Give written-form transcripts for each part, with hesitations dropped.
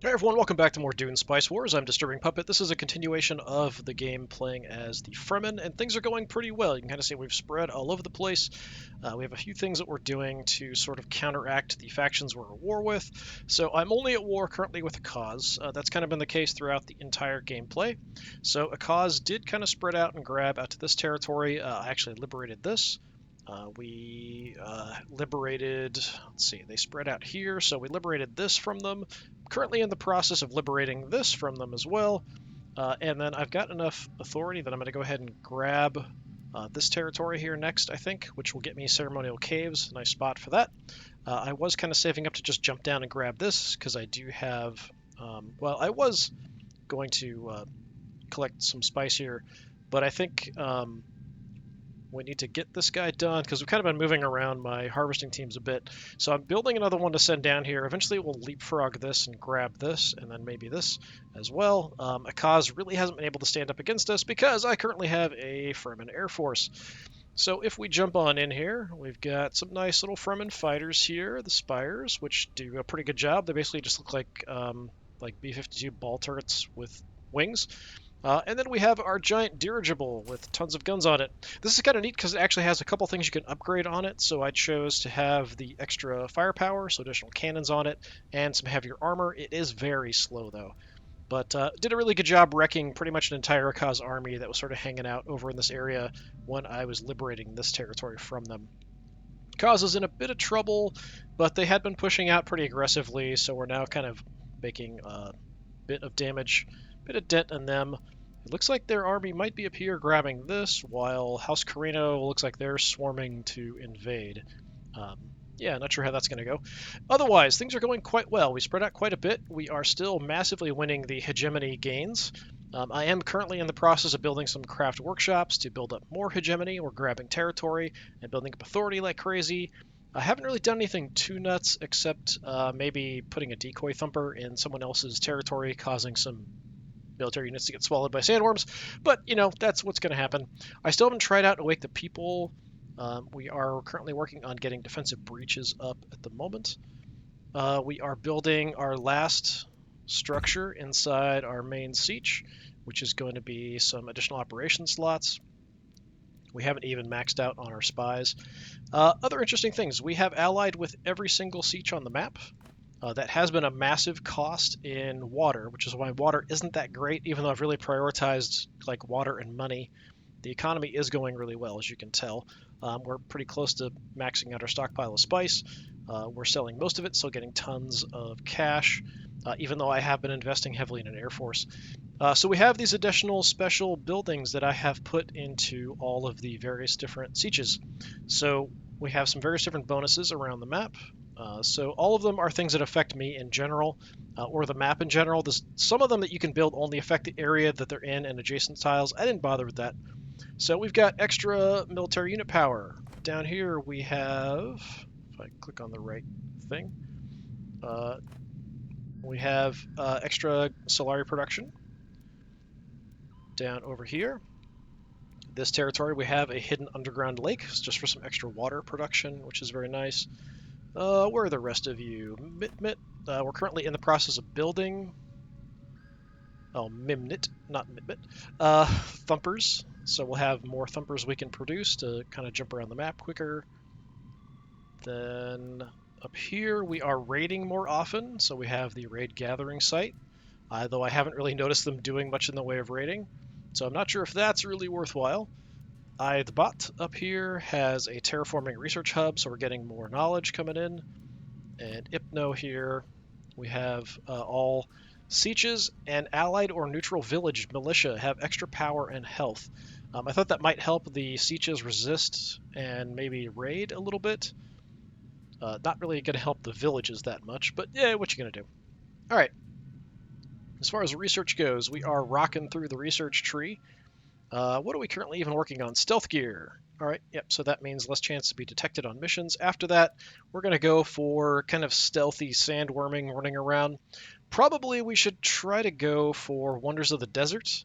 Hey everyone, welcome back to more Dune Spice Wars. I'm DisturbingPuppet. This is a continuation of the game playing as the Fremen, and things are going pretty well. You can kind of see we've spread all over the place. We have a few things that we're doing to sort of counteract the factions we're at war with. So I'm only at war currently with a cause. That's kind of been the case throughout the entire gameplay. So a cause did kind of spread out and grab out to this territory. I actually liberated this. We liberated, let's see, they spread out here, so we liberated this from them. Currently in the process of liberating this from them as well. And then I've got enough authority that I'm going to go ahead and grab this territory here next, I think, which will get me Ceremonial Caves. Nice spot for that. I was kind of saving up to just jump down and grab this, because I do have, well, I was going to collect some spice here, but I think we need to get this guy done because we've kind of been moving around my harvesting teams a bit. So I'm building another one to send down here. Eventually we'll leapfrog this and grab this, and then maybe this as well. Akaz really hasn't been able to stand up against us because I currently have a Fremen Air Force. So if we jump on in here, we've got some nice little Fremen fighters here, the Spires, which do a pretty good job. They basically just look like B-52 ball turrets with wings. And then we have our giant dirigible with tons of guns on it. This is kind of neat because it actually has a couple things you can upgrade on it. So I chose to have the extra firepower, so additional cannons on it, and some heavier armor. It is very slow though, but did a really good job wrecking pretty much an entire Akaz army that was sort of hanging out over in this area when I was liberating this territory from them. Akaz is in a bit of trouble, but they had been pushing out pretty aggressively, so we're now kind of making a bit of damage, bit of dent in them. It looks like their army might be up here grabbing this, while House Carino looks like they're swarming to invade. Yeah, not sure how that's going to go. Otherwise, things are going quite well. We spread out quite a bit. We are still massively winning the hegemony gains. I am currently in the process of building some craft workshops to build up more hegemony. We're grabbing territory and building up authority like crazy. I haven't really done anything too nuts except maybe putting a decoy thumper in someone else's territory, causing some military units to get swallowed by sandworms, but you know, that's what's going to happen. I still haven't tried out Awake the People. We are currently working on getting defensive breaches up at the moment. We are building our last structure inside our main siege, which is going to be some additional operation slots. We haven't even maxed out on our spies. Other interesting things, we have allied with every single siege on the map. That has been a massive cost in water, which is why water isn't that great, even though I've really prioritized like water and money. The economy is going really well, as you can tell. We're pretty close to maxing out our stockpile of spice. We're selling most of it, still getting tons of cash, even though I have been investing heavily in an Air Force. So we have these additional special buildings that I have put into all of the various different sieges. So we have some various different bonuses around the map. So all of them are things that affect me in general, or the map in general. There's some of them that you can build only affect the area that they're in and adjacent tiles. I didn't bother with that. So we've got extra military unit power. Down here we have, if I click on the right thing, we have extra Solari production. Down over here, this territory, we have a hidden underground lake, just for some extra water production, which is very nice. Where are the rest of you? Mitmit. We're currently in the process of building. Oh, Mimnit, not Mitmit. Thumpers. So we'll have more thumpers we can produce to kind of jump around the map quicker. Then up here we are raiding more often, so we have the raid gathering site. Though I haven't really noticed them doing much in the way of raiding, so I'm not sure if that's really worthwhile. The bot up here has a terraforming research hub, so we're getting more knowledge coming in. And Ipno here, we have all sieges and allied or neutral village militia have extra power and health. I thought that might help the sieges resist and maybe raid a little bit. Not really going to help the villages that much, but yeah, what you going to do? All right. As far as research goes, we are rocking through the research tree. What are we currently even working on? Stealth gear. All right, yep, so that means less chance to be detected on missions. After that, we're going to go for kind of stealthy sandworming running around. Probably we should try to go for Wonders of the Desert,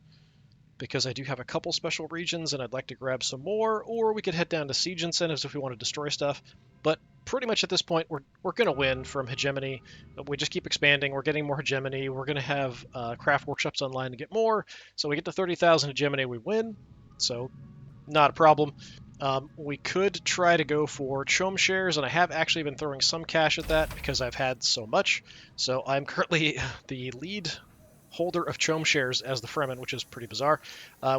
because I do have a couple special regions and I'd like to grab some more, or we could head down to siege incentives if we want to destroy stuff. But pretty much at this point, we're going to win from hegemony. We just keep expanding. We're getting more hegemony. We're going to have craft workshops online to get more. So we get to 30,000 hegemony, we win. So not a problem. We could try to go for Chom shares, and I have actually been throwing some cash at that because I've had so much. So I'm currently the lead holder of Chom shares as the Fremen, which is pretty bizarre,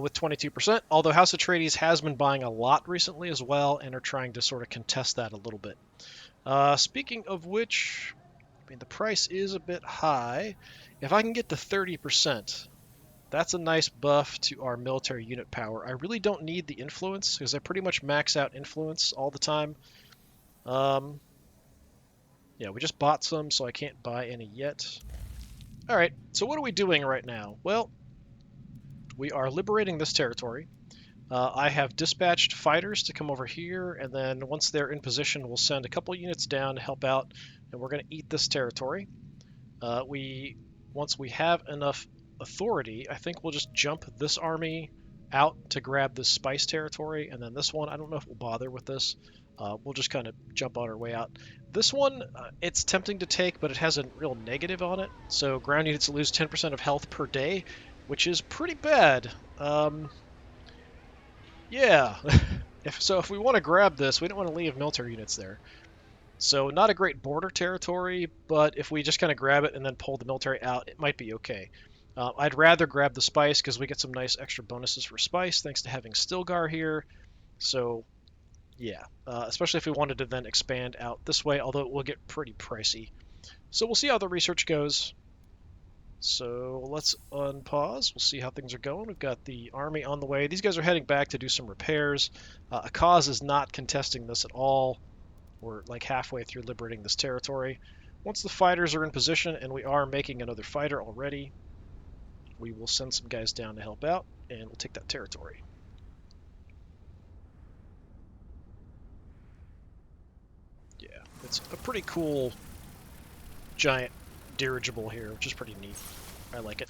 with 22%, although House Atreides has been buying a lot recently as well and are trying to sort of contest that a little bit. Speaking of which, I mean, the price is a bit high. If I can get to 30%, that's a nice buff to our military unit power. I really don't need the influence because I pretty much max out influence all the time. Yeah, we just bought some, so I can't buy any yet. All right, so what are we doing right now? Well, we are liberating this territory. I have dispatched fighters to come over here, and then once they're in position, we'll send a couple units down to help out, and we're going to eat this territory. Once we have enough authority, I think we'll just jump this army out to grab this spice territory, and then this one, I don't know if we'll bother with this. We'll just kind of jump on our way out. This one, it's tempting to take, but it has a real negative on it. So ground units lose 10% of health per day, which is pretty bad. Yeah. If we want to grab this, we don't want to leave military units there. So not a great border territory, but if we just kind of grab it and then pull the military out, it might be okay. I'd rather grab the spice because we get some nice extra bonuses for spice thanks to having Stilgar here. So yeah, especially if we wanted to then expand out this way, although it will get pretty pricey. So we'll see how the research goes. So let's unpause. We'll see how things are going. We've got the army on the way. These guys are heading back to do some repairs. Akaz is not contesting this at all. We're like halfway through liberating this territory. Once the fighters are in position, and we are making another fighter already, we will send some guys down to help out, and we'll take that territory. Yeah, it's a pretty cool giant dirigible here, which is pretty neat. I like it.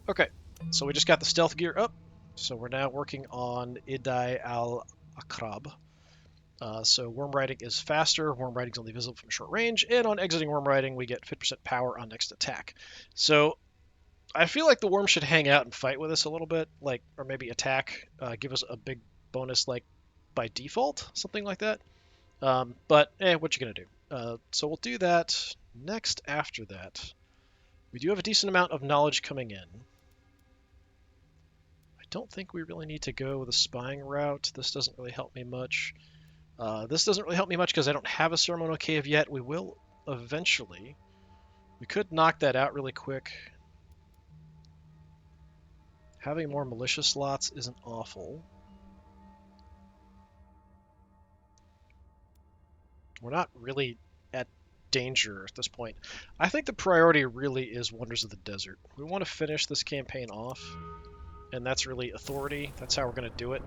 Okay, so we just got the stealth gear up, so we're now working on Idai al-Akrab. So worm riding is faster, worm riding is only visible from short range, and on exiting worm riding we get 50% power on next attack. So I feel like the worm should hang out and fight with us a little bit, like, or maybe attack, give us a big bonus like by default, something like that. But what you gonna do? So we'll do that next after that. We do have a decent amount of knowledge coming in. I don't think we really need to go the spying route. This doesn't really help me much. This doesn't really help me much because I don't have a ceremonial cave yet. We will eventually. We could knock that out really quick. Having more militia slots isn't awful. We're not really at danger at this point. I think the priority really is Wonders of the Desert. We want to finish this campaign off, and that's really authority. That's how we're going to do it.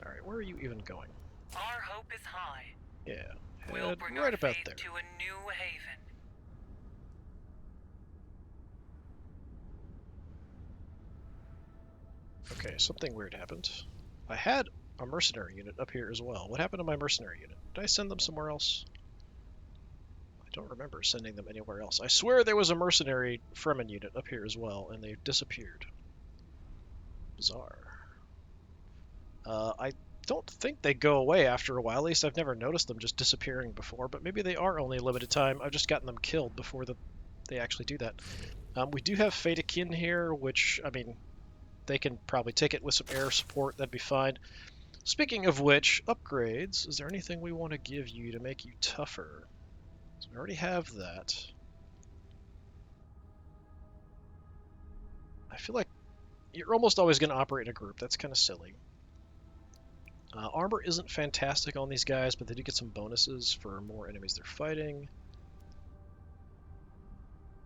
Alright, where are you even going? Our hope is high. Yeah, We'll bring right our about faith there. to a new haven. Okay, something weird happened. I had a mercenary unit up here as well. What happened to my mercenary unit? Did I send them somewhere else? I don't remember sending them anywhere else. I swear there was a mercenary Fremen unit up here as well, and they've disappeared. Bizarre. I don't think they go away after a while. At least I've never noticed them just disappearing before, but maybe they are only a limited time. I've just gotten them killed before they actually do that. We do have Fatakin here, which, I mean, they can probably take it with some air support. That'd be fine. Speaking of which, upgrades. Is there anything we want to give you to make you tougher? So we already have that. I feel like you're almost always going to operate in a group. That's kind of silly. Armor isn't fantastic on these guys, but they do get some bonuses for more enemies they're fighting.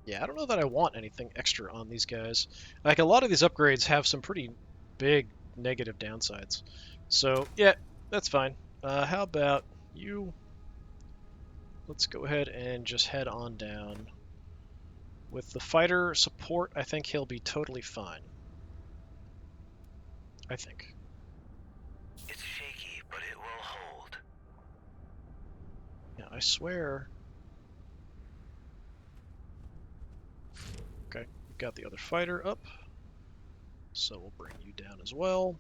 Yeah, I don't know that I want anything extra on these guys. Like, a lot of these upgrades have some pretty big negative downsides. So, yeah, that's fine. How about you? Let's go ahead and just head on down. With the fighter support, I think he'll be totally fine. I think. It's I swear. Okay, we've got the other fighter up. So we'll bring you down as well.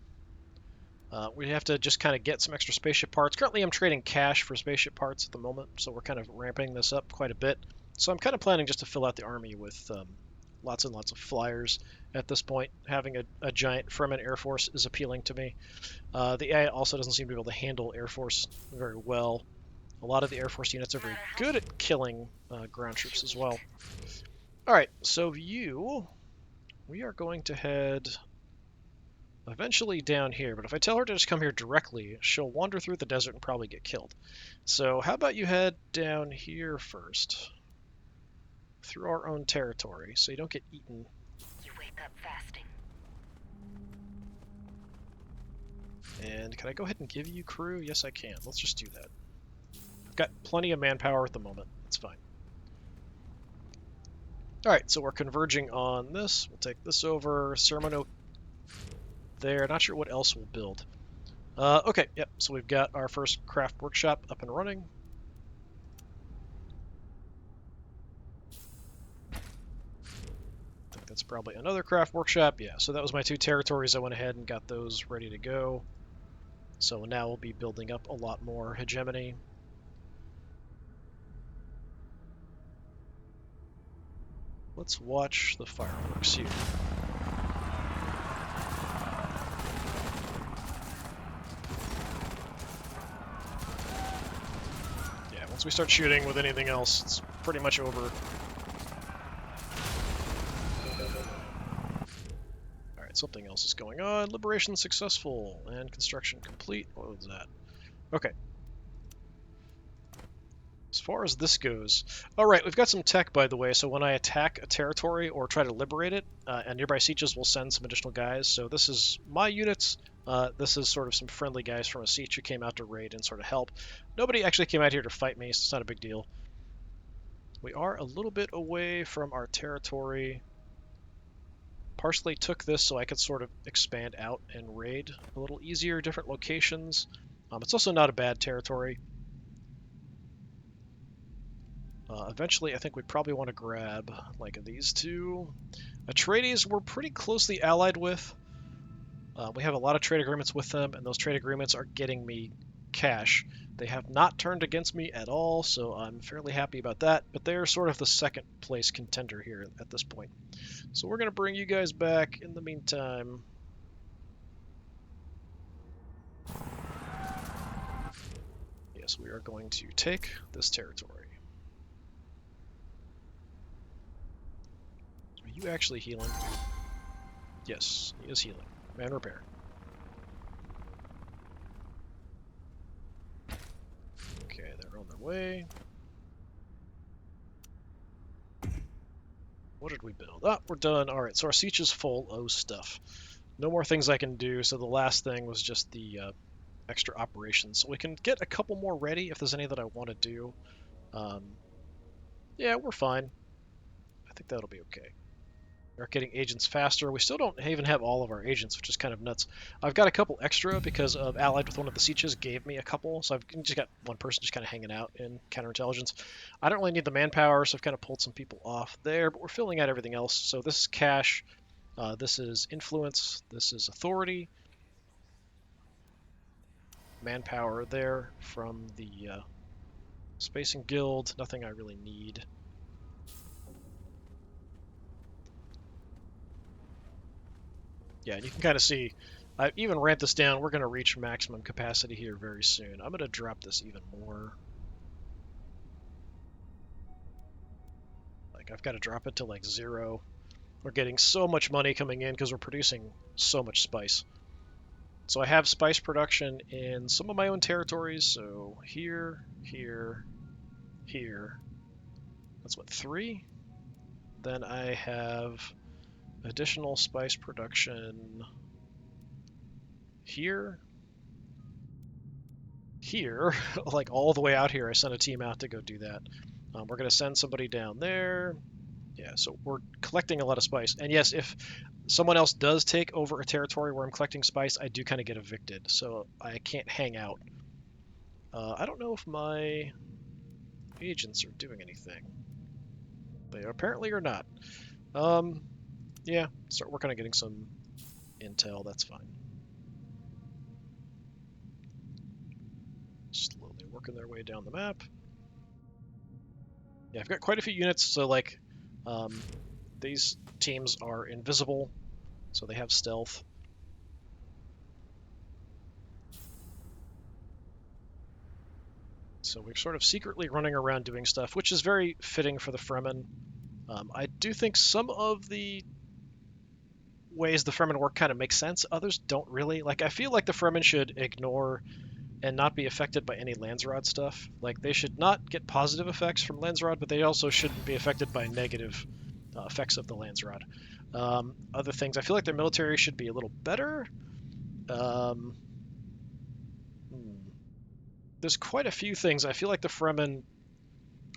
We have to just kind of get some extra spaceship parts. Currently I'm trading cash for spaceship parts at the moment, so we're kind of ramping this up quite a bit. So I'm kind of planning just to fill out the army with lots and lots of flyers at this point. Having a giant Fremen Air Force is appealing to me. The AI also doesn't seem to be able to handle Air Force very well. A lot of the Air Force units are very good at killing ground troops as well. Alright, so we are going to head eventually down here, but if I tell her to just come here directly, she'll wander through the desert and probably get killed. So how about you head down here first, through our own territory, so you don't get eaten. You wake up fasting. And can I go ahead and give you crew? Yes, I can. Let's just do that. I've got plenty of manpower at the moment. It's fine. Alright, so we're converging on this. We'll take this over. Ceremonial there. Not sure what else we'll build. Okay, yep, so we've got our first craft workshop up and running. I think that's probably another craft workshop. Yeah, so that was my 2 territories. I went ahead and got those ready to go. So now we'll be building up a lot more hegemony. Let's watch the fireworks here. Yeah, once we start shooting with anything else, it's pretty much over. Alright, something else is going on. Liberation successful and construction complete. What was that? Okay. As far as this goes, alright, we've got some tech, by the way, so when I attack a territory or try to liberate it, and nearby sieges will send some additional guys. So this is my units. This is sort of some friendly guys from a siege who came out to raid and sort of help. Nobody actually came out here to fight me, so it's not a big deal. We are a little bit away from our territory. Partially took this so I could sort of expand out and raid a little easier, different locations. It's also not a bad territory. Eventually, I think we probably want to grab, like, these two. Atreides we're pretty closely allied with. We have a lot of trade agreements with them, and those trade agreements are getting me cash. They have not turned against me at all, so I'm fairly happy about that, but they're sort of the second place contender here at this point. So we're going to bring you guys back in the meantime. Yes, we are going to take this territory. Are you actually healing? Yes, he is healing. Man repair. Okay, they're on their way. What did we build? Ah, we're done. Alright, so our siege is full. Oh, stuff. No more things I can do, so the last thing was just the extra operations. So we can get a couple more ready if there's any that I want to do. Yeah, we're fine. I think that'll be okay. We're getting agents faster. We still don't even have all of our agents, which is kind of nuts. I've got a couple extra because of allied with one of the sieges gave me a couple, so I've just got one person just kind of hanging out in counterintelligence. I don't really need the manpower, so I've kind of pulled some people off there, but we're filling out everything else. So this is cash, this is influence, this is authority, manpower there from the Spacing Guild, nothing I really need. Yeah, and you can kind of see, I even ramped this down. We're going to reach maximum capacity here very soon. I'm going to drop this even more. Like, I've got to drop it to like 0. We're getting so much money coming in because we're producing so much spice. So I have spice production in some of my own territories. So here, here, here. That's what, 3? Then I have additional spice production here, like all the way out here. I sent a team out to go do that. We're going to send somebody down there. Yeah, so we're collecting a lot of spice. And yes, if someone else does take over a territory where I'm collecting spice, I do kind of get evicted, so I can't hang out. I don't know if my agents are doing anything. They apparently are not. Yeah, start working on getting some intel, that's fine. Slowly working their way down the map. Yeah, I've got quite a few units, so like, these teams are invisible, so they have stealth. So we're sort of secretly running around doing stuff, which is very fitting for the Fremen. I do think some of the ways the Fremen work kind of make sense. Others don't really. Like, I feel like the Fremen should ignore and not be affected by any Landsrod stuff. Like, they should not get positive effects from Landsrod, but they also shouldn't be affected by negative effects of the Landsrod. Other things, I feel like their military should be a little better. There's quite a few things. I feel like the Fremen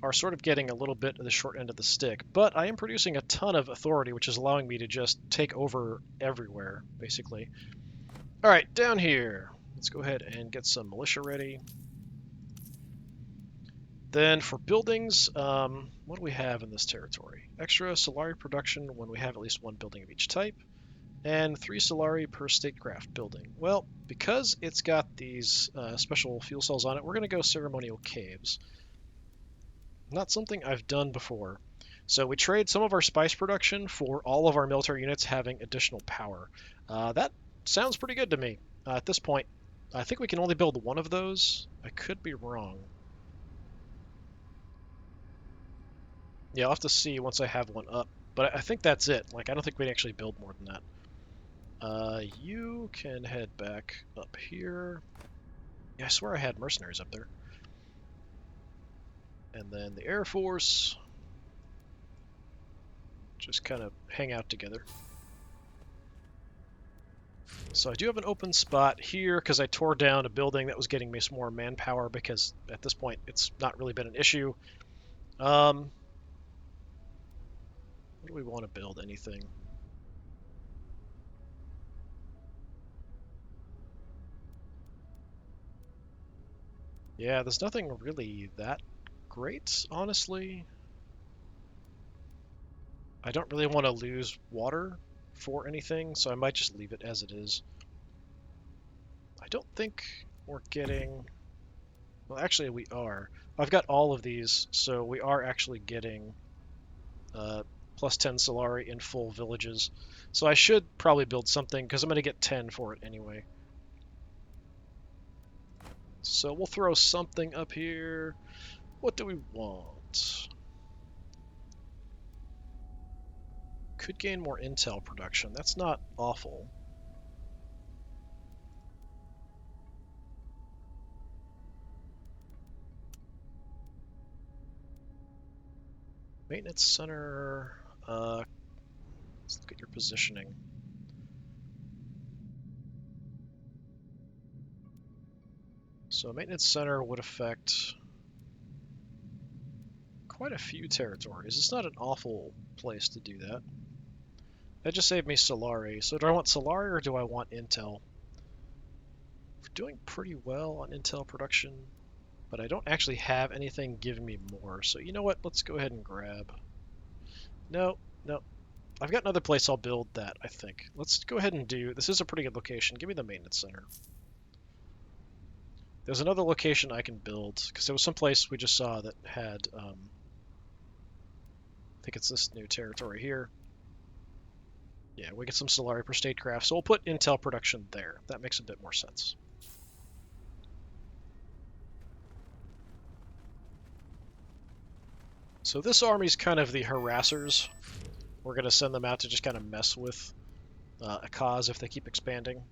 are sort of getting a little bit of the short end of the stick, but I am producing a ton of authority, which is allowing me to just take over everywhere, basically. All right, down here. Let's go ahead and get some militia ready. Then for buildings, what do we have in this territory? Extra Solari production when we have at least one building of each type, and 3 Solari per statecraft building. Well, because it's got these special fuel cells on it, we're going to go ceremonial caves. Not something I've done before. So we trade some of our spice production for all of our military units having additional power. That sounds pretty good to me. At this point, I think we can only build one of those. I could be wrong. Yeah, I'll have to see once I have one up. But I think that's it. Like, I don't think we can actually build more than that. You can head back up here. Yeah, I swear I had mercenaries up there. And then the Air Force. Just kind of hang out together. So I do have an open spot here because I tore down a building that was getting me some more manpower because at this point it's not really been an issue. What do we want to build? Anything? Yeah, there's nothing really that great, honestly. I don't really want to lose water for anything, so I might just leave it as it is. I don't think we're getting... Well, actually we are. I've got all of these, so we are actually getting plus 10 Solari in full villages. So I should probably build something, because I'm going to get 10 for it anyway. So we'll throw something up here. What do we want? Could gain more intel production. That's not awful. Maintenance center. Let's look at your positioning. So maintenance center would affect quite a few territories. It's not an awful place to do that. That just saved me Solari. So do I want Solari or do I want Intel? We're doing pretty well on Intel production, but I don't actually have anything giving me more. So you know what? Let's go ahead and grab... No. I've got another place I'll build that, I think. Let's go ahead and do... This is a pretty good location. Give me the maintenance center. There's another location I can build, because there was some place we just saw that had... I think it's this new territory here. Yeah, we get some Solari per statecraft, so we'll put Intel production there. That makes a bit more sense. So this army's kind of the harassers. We're going to send them out to just kind of mess with a cause if they keep expanding.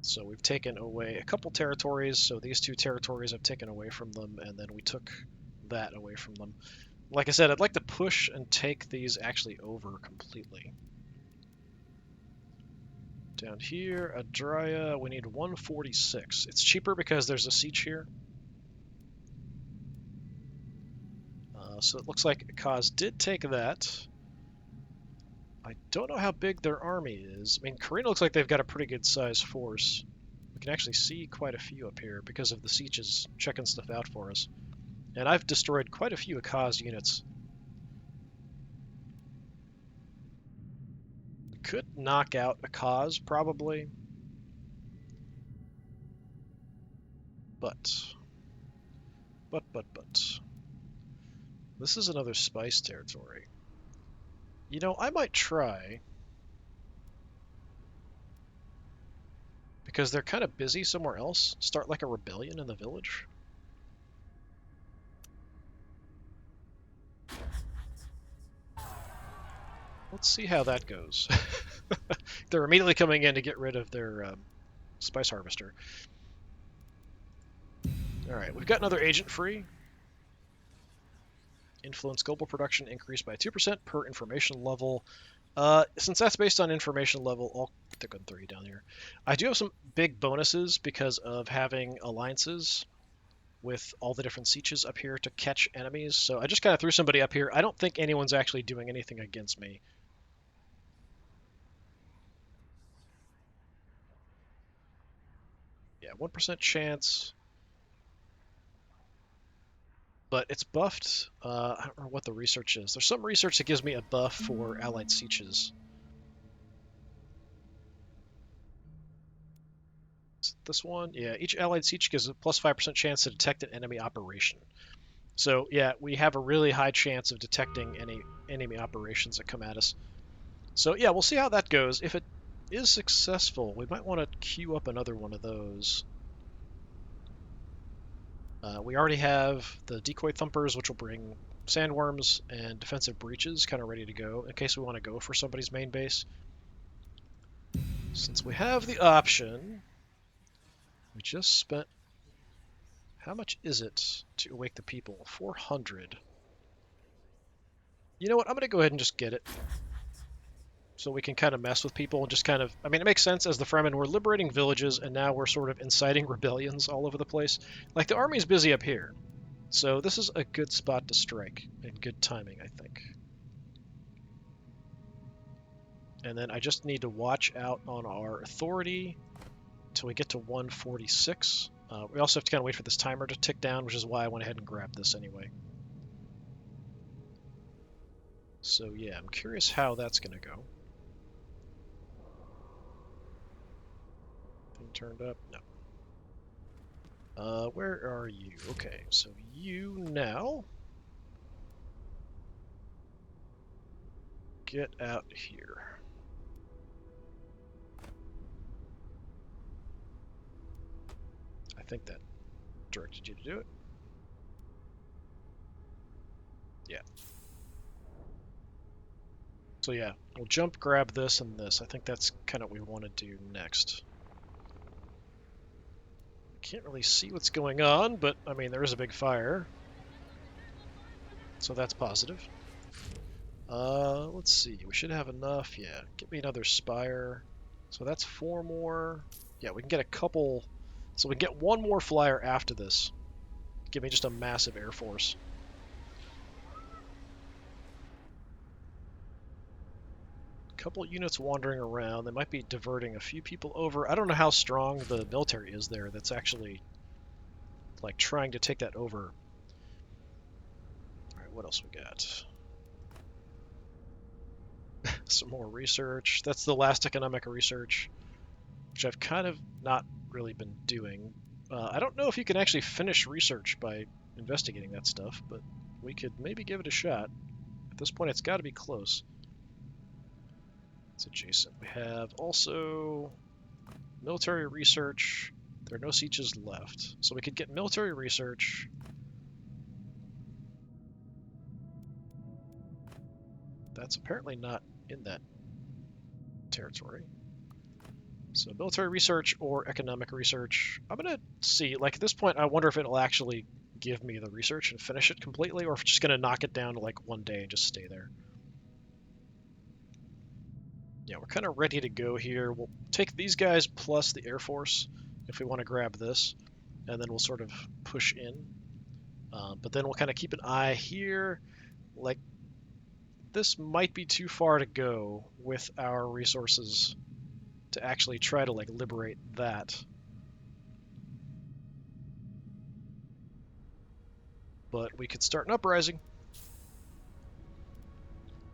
So we've taken away a couple territories, so these 2 territories I've taken away from them, and then we took that away from them. Like I said, I'd like to push and take these actually over completely. Down here, Adria, we need 146. It's cheaper because there's a siege here. So it looks like Kaz did take that. I don't know how big their army is. I mean, Korea looks like they've got a pretty good sized force. We can actually see quite a few up here because of the sieges checking stuff out for us. And I've destroyed quite a few Akaz units. Could knock out Akaz, probably. But. This is another spice territory. You know, I might try. Because they're kind of busy somewhere else. Start like a rebellion in the village. Let's see how that goes. They're immediately coming in to get rid of their spice harvester. Alright, we've got another agent free. Influence global production increased by 2% per information level. Since that's based on information level, I'll stick on 3 down here. I do have some big bonuses because of having alliances with all the different sieges up here to catch enemies. So I just kind of threw somebody up here. I don't think anyone's actually doing anything against me. Yeah, 1% chance. But it's buffed. I don't know what the research is. There's some research that gives me a buff for allied sieges. This one, yeah, each allied siege gives a plus 5% chance to detect an enemy operation. So yeah, we have a really high chance of detecting any enemy operations that come at us. So yeah, we'll see how that goes. If it is successful, we might want to queue up another one of those. We already have the decoy thumpers, which will bring sandworms and defensive breaches kind of ready to go in case we want to go for somebody's main base. Since we have the option, we just spent... How much is it to awake the people? 400. You know what? I'm going to go ahead and just get it. So we can kind of mess with people and just kind of... I mean, it makes sense as the Fremen. We're liberating villages, and now we're sort of inciting rebellions all over the place. Like, the army's busy up here. So this is a good spot to strike, and good timing, I think. And then I just need to watch out on our authority until we get to 146. We also have to kind of wait for this timer to tick down, which is why I went ahead and grabbed this anyway. So yeah, I'm curious how that's going to go. Thing turned up? No. Where are you? Okay, so you now get out here. I think that directed you to do it. Yeah. So yeah, we'll jump, grab this and this. I think that's kind of what we want to do next. Can't really see what's going on, but I mean, there is a big fire. So that's positive. Let's see. We should have enough. Yeah, get me another spire. So that's 4 more. Yeah, we can get a couple. So we can get 1 more flyer after this. Give me just a massive air force. Couple units wandering around. They might be diverting a few people over. I don't know how strong the military is there that's actually like trying to take that over. Alright, what else we got? Some more research. That's the last economic research, which I've kind of not really been doing. I don't know if you can actually finish research by investigating that stuff, but we could maybe give it a shot. At this point, it's got to be close. It's adjacent. We have also military research. There are no sieges left, so we could get military research. That's apparently not in that territory. So military research or economic research. I'm going to see, like at this point, I wonder if it'll actually give me the research and finish it completely, or if it's just going to knock it down to like 1 day and just stay there. Yeah, we're kind of ready to go here. We'll take these guys plus the Air Force if we want to grab this, and then we'll sort of push in. But then we'll kind of keep an eye here. Like, this might be too far to go with our resources to actually try to like liberate that. but we could start an uprising.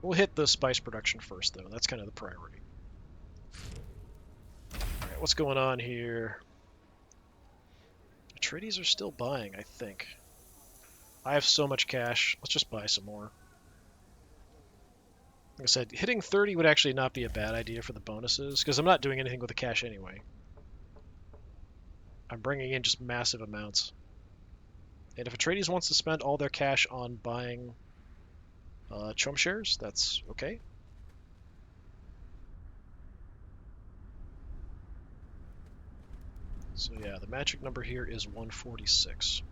We'll hit the spice production first, though. That's kind of the priority. Alright, what's going on here? Atreides are still buying, I think. I have so much cash. Let's just buy some more. Like I said, hitting 30 would actually not be a bad idea for the bonuses, because I'm not doing anything with the cash anyway. I'm bringing in just massive amounts. And if Atreides wants to spend all their cash on buying Chum shares, that's okay. So yeah, the magic number here is 146.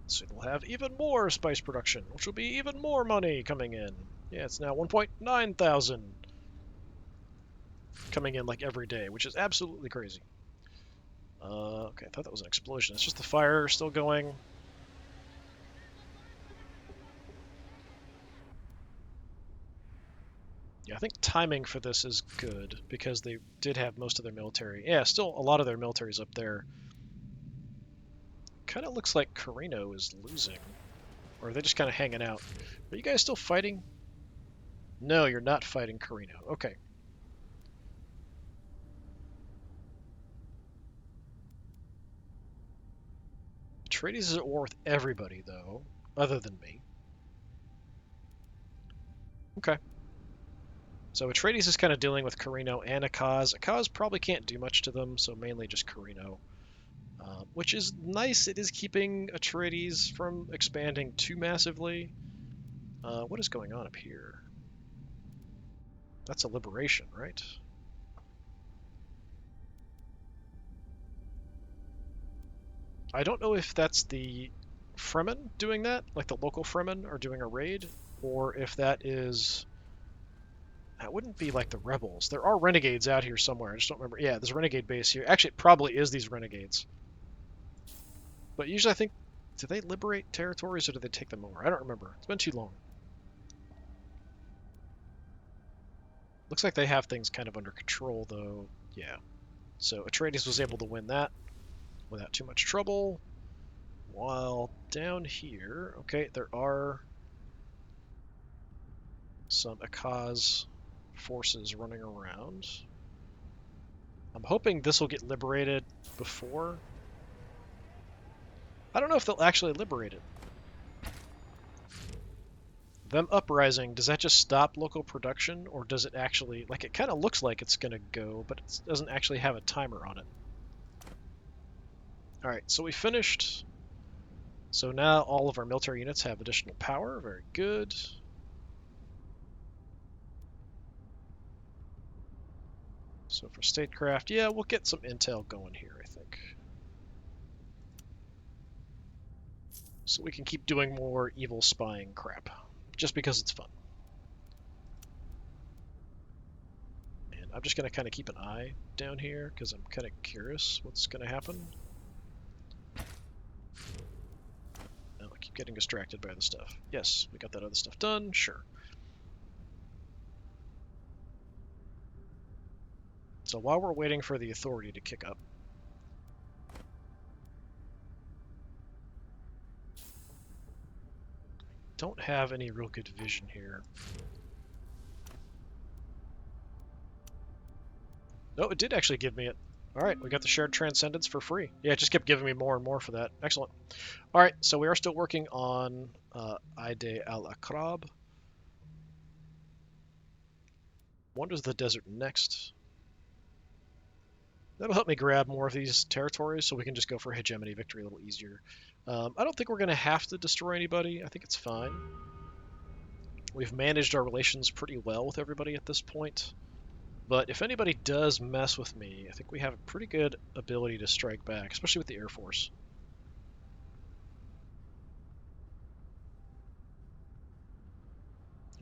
So it'll have even more spice production, which will be even more money coming in. Yeah, it's now 1.9 thousand coming in like every day, which is absolutely crazy. Okay, I thought that was an explosion. It's just the fire still going. Yeah, I think timing for this is good because they did have most of their military. Yeah, still a lot of their military's up there. Kind of looks like Carino is losing. Or are they just kind of hanging out? Are you guys still fighting? No, you're not fighting Carino. Okay. Atreides is at war with everybody, though, other than me. Okay. So Atreides is kind of dealing with Carino and Akaz. Akaz probably can't do much to them, so mainly just Carino. Which is nice. It is keeping Atreides from expanding too massively. What is going on up here? That's a liberation, right? I don't know if that's the Fremen doing that, like the local Fremen are doing a raid, or if that is... That wouldn't be like the rebels. There are renegades out here somewhere. I just don't remember. Yeah, there's a renegade base here. Actually, it probably is these renegades. But usually I think... Do they liberate territories or do they take them over? I don't remember. It's been too long. Looks like they have things kind of under control, though. Yeah. So Atreides was able to win that without too much trouble. While down here... Okay, there are some Akaz forces running around. I'm hoping this will get liberated before. I don't know if they'll actually liberate it. Them uprising, does that just stop local production, or does it actually... Like, it kind of looks like it's going to go, but it doesn't actually have a timer on it. Alright, so we finished. So now all of our military units have additional power. Very good. So for statecraft, yeah, we'll get some intel going here, I think. So we can keep doing more evil spying crap, just because it's fun. And I'm just going to kind of keep an eye down here, because I'm kind of curious what's going to happen. I'll keep getting distracted by the stuff. Yes, we got that other stuff done, sure. So while we're waiting for the authority to kick up, don't have any real good vision here. No, it did actually give me it. Alright, we got the shared transcendence for free. Yeah, it just kept giving me more and more for that. Excellent. Alright, so we are still working on Ide al-Akrab. Wanders the desert next. That'll help me grab more of these territories so we can just go for hegemony victory a little easier. I don't think we're going to have to destroy anybody. I think it's fine. We've managed our relations pretty well with everybody at this point. But if anybody does mess with me, I think we have a pretty good ability to strike back, especially with the Air Force.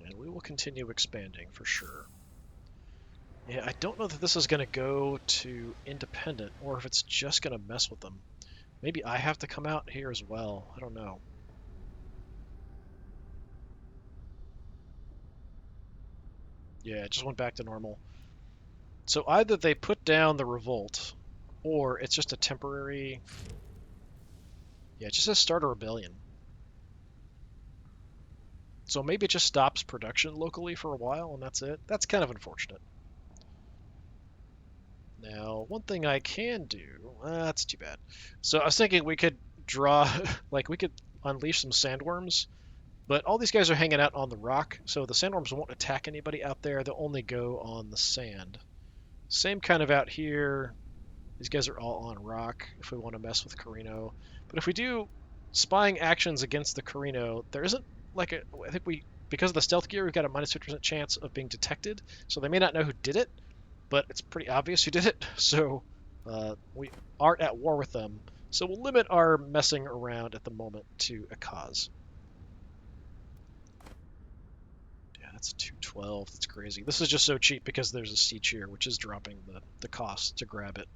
And we will continue expanding for sure. Yeah, I don't know that this is going to go to independent, or if it's just going to mess with them. Maybe I have to come out here as well. I don't know. Yeah, it just went back to normal. So either they put down the revolt, or it's just a temporary. Yeah, it just says start a rebellion. So maybe it just stops production locally for a while, and that's it. That's kind of unfortunate. Now, one thing I can do, that's too bad. So I was thinking we could draw, like we could unleash some sandworms, but all these guys are hanging out on the rock, so the sandworms won't attack anybody out there. They'll only go on the sand. Same kind of out here. These guys are all on rock if we want to mess with Carino. But if we do spying actions against the Carino, there isn't like a. I think because of the stealth gear, we've got a minus 50% chance of being detected. So they may not know who did it, but it's pretty obvious who did it. So we aren't at war with them. So we'll limit our messing around at the moment to a cause. Yeah, that's 212. That's crazy. This is just so cheap because there's a siege here, which is dropping the cost to grab it.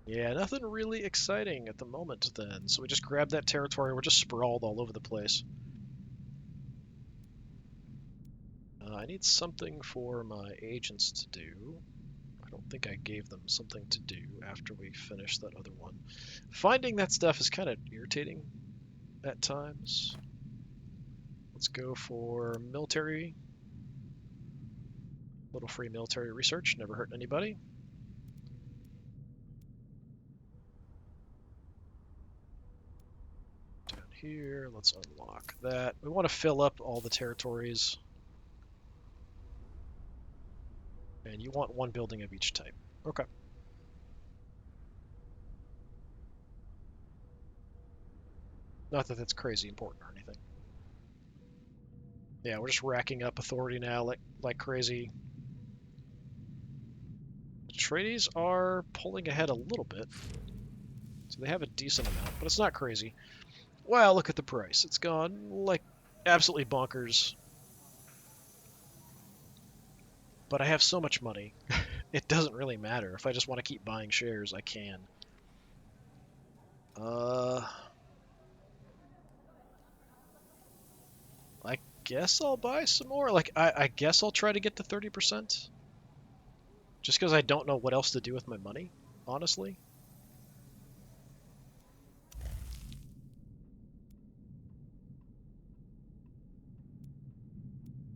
Yeah, nothing really exciting at the moment then. So we just grabbed that territory. We're just sprawled all over the place. I need something for my agents to do. I don't think I gave them something to do after we finished that other one. Finding that stuff is kind of irritating at times. Let's go for military. A little free military research, never hurt anybody. Down here, let's unlock that. We want to fill up all the territories. And you want one building of each type. Okay. Not that that's crazy important or anything. Yeah, we're just racking up authority now like crazy. The Atreides are pulling ahead a little bit. So they have a decent amount, but it's not crazy. Wow, look at the price. It's gone like absolutely bonkers. But I have so much money. It doesn't really matter. If I just want to keep buying shares, I can. I guess I'll buy some more. Like, I guess I'll try to get to 30%. Just because I don't know what else to do with my money, honestly.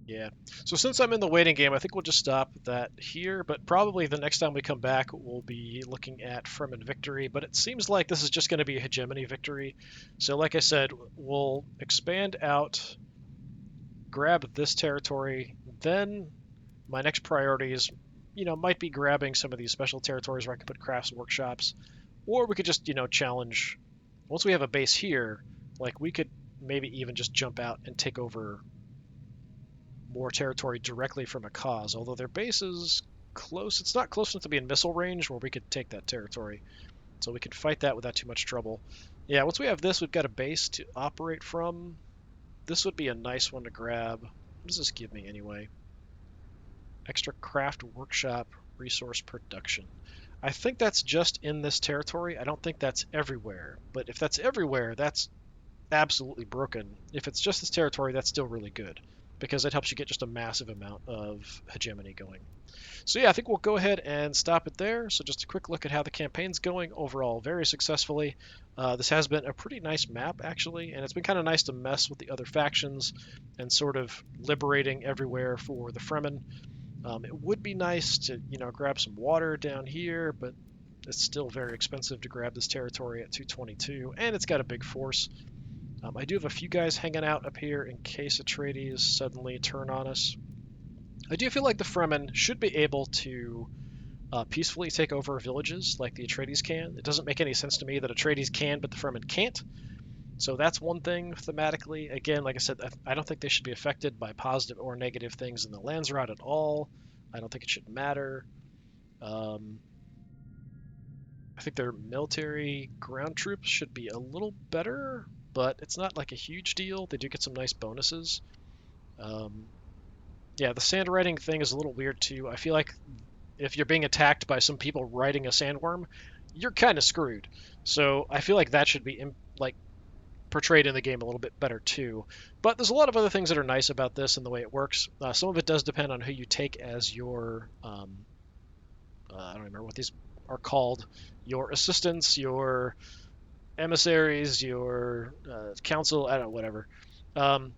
Yeah. So since I'm in the waiting game, I think we'll just stop that here. But probably the next time we come back, we'll be looking at Fremen victory. But it seems like this is just going to be a hegemony victory. So like I said, we'll expand out, grab this territory. Then my next priority is, might be grabbing some of these special territories where I can put crafts workshops. Or we could just, challenge. Once we have a base here, like we could maybe even just jump out and take over more territory directly from a cause, although their base is close. It's not close enough to be in missile range where we could take that territory. So we can fight that without too much trouble. Yeah, once we have this, we've got a base to operate from. This would be a nice one to grab. What does this give me anyway? Extra craft workshop resource production. I think that's just in this territory. I don't think that's everywhere. But if that's everywhere, that's absolutely broken. If it's just this territory, that's still really good, because it helps you get just a massive amount of hegemony going. So yeah, I think we'll go ahead and stop it there. So just a quick look at how the campaign's going overall, very successfully. This has been a pretty nice map, actually, and it's been kind of nice to mess with the other factions and sort of liberating everywhere for the Fremen. It would be nice to, grab some water down here, but it's still very expensive to grab this territory at 222, and it's got a big force. I do have a few guys hanging out up here in case Atreides suddenly turn on us. I do feel like the Fremen should be able to peacefully take over villages like the Atreides can. It doesn't make any sense to me that Atreides can, but the Fremen can't. So that's one thing thematically. Again, like I said, I don't think they should be affected by positive or negative things in the Landsraad at all. I don't think it should matter. I think their military ground troops should be a little better, but it's not like a huge deal. They do get some nice bonuses. Yeah, the sand riding thing is a little weird too. I feel like if you're being attacked by some people riding a sandworm, you're kind of screwed. So I feel like that should be like portrayed in the game a little bit better too. But there's a lot of other things that are nice about this and the way it works. Some of it does depend on who you take as your I don't remember what these are called, your assistants, your emissaries, your council, I don't know, whatever. Um,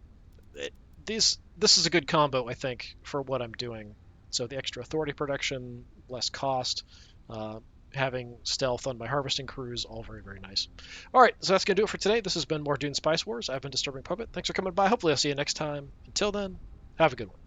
it, this is a good combo, I think, for what I'm doing. So the extra authority protection, less cost, uh, having stealth on my harvesting crews, all very, very nice. All right, so that's going to do it for today. This has been more Dune Spice Wars. I've been Disturbing Puppet. Thanks for coming by. Hopefully I'll see you next time. Until then, have a good one.